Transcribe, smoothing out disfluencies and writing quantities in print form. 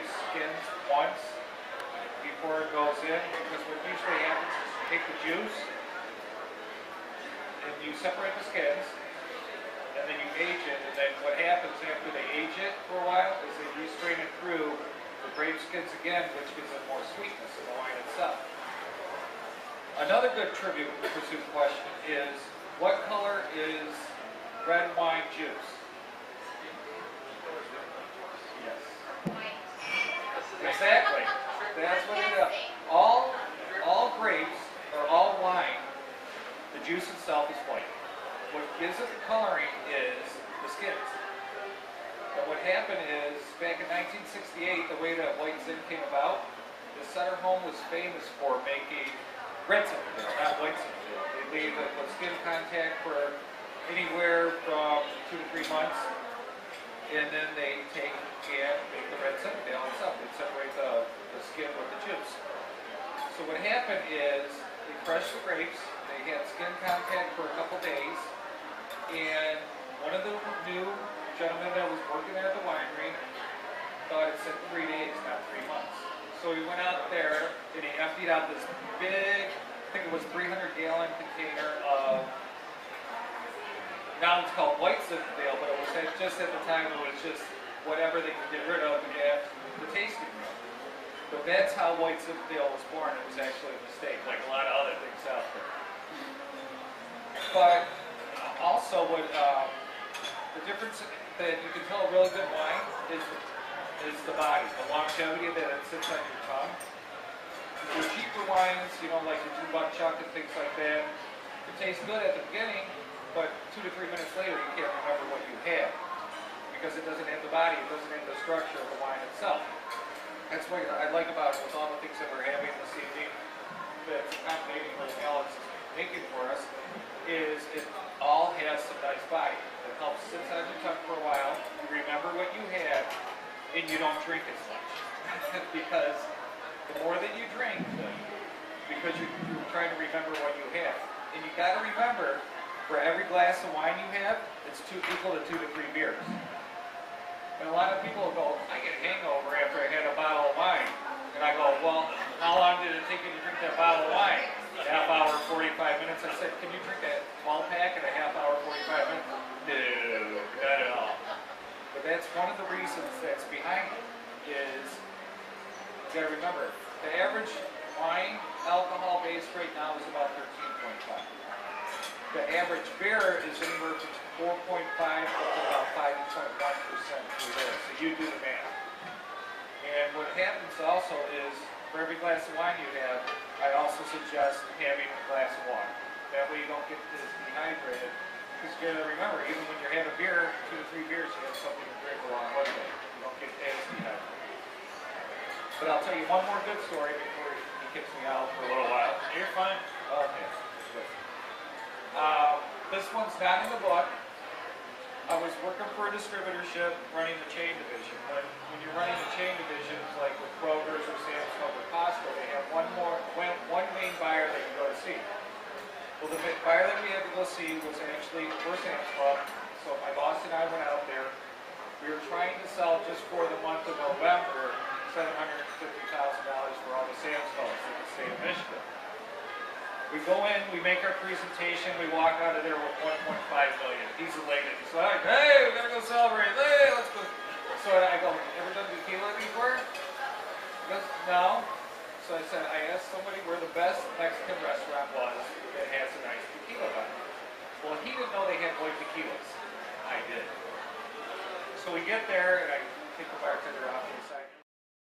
grape skins once before it goes in, because what usually happens is you take the juice and you separate the skins, and then you age it, and then what happens after they age it for a while is they restrain it through the grape skins again, which gives it more sweetness in the wine itself. Another good trivia pursuit question is, what color is red wine juice? Yes. Exactly. That's what it is. All grapes, or all wine, the juice itself is white. What gives it the coloring is the skins. But what happened is, back in 1968, the way that white zin came about, the Sutter Home was famous for making red Zin, not white Zin. They leave it with skin contact for anywhere from 2 to 3 months, and then they take and make the red Zin itself. They separate the skin with the juice. So what happened is, they crushed the grapes, they had skin contact for a couple days, and one of the new gentlemen that was working there at the winery thought it said 3 days, not 3 months. So he went out there and he emptied out this big, I think it was 300-gallon container of, now it's called white Zinfandel, but it was just at the time it was just whatever they could get rid of to get the tasting room. But that's how white Zinfandel was born. It was actually a mistake, like a lot of other things out there. But also what the difference that you can tell a really good wine is the body, the longevity that it sits on your tongue. Your cheaper wines, you know, like your $2 Chuck and things like that, it tastes good at the beginning, but 2 to 3 minutes later you can't remember what you had, because it doesn't have the body, it doesn't have the structure of the wine itself. That's what I like about it with all the things that we're having this evening, that's accommodating what Ellis is making for us, is it all has some nice body. It helps sit on your tongue for a while, you remember what you had, and you don't drink as much. Because the more that you drink, because you're trying to remember what you have. And you got to remember, for every glass of wine you have, it's equal to 2 to 3 beers. And a lot of people go, I get a hangover after I had a bottle of wine. And I go, well, how long did it take you to drink that bottle of wine? A half hour, 45 minutes. I said, can you drink that 12-pack in a half hour, 45 minutes? No, not at all. But that's one of the reasons that's behind it, is you got to remember, the average wine alcohol base right now is about 13.5. The average beer is anywhere from 4.5 up to about 5.1% per there. So you do the math. And what happens also is, for every glass of wine you have, I also suggest having a glass of water. That way you don't get this dehydrated. Because you gotta remember, even when you're having a beer, 2 to 3 beers, you have something to drink along with it. You don't get as dehydrated. But I'll tell you one more good story before he kicks me out for a little while. You're fine. Okay, good. This one's not in the book. I was working for a distributorship running the chain division. When you're running the chain divisions, like with Kroger's or Sam's Club or Costco, they have one main buyer that you go to see. Well, the buyer that we had to go see was actually for Sam's Club. So my boss and I went out there. We were trying to sell just for the month of November $750,000 for all the Sam's Clubs in the state of Michigan. We go in, we make our presentation, we walk out of there with $1.5 million. He's elated. He's like, hey, we gotta go celebrate. Hey, let's go. So I go, ever done tequila before? He goes, no. So I asked somebody where the best Mexican restaurant was that has a nice tequila bar. Well, he didn't know they had white tequilas. I did. So we get there, and I take the bartender off to the side.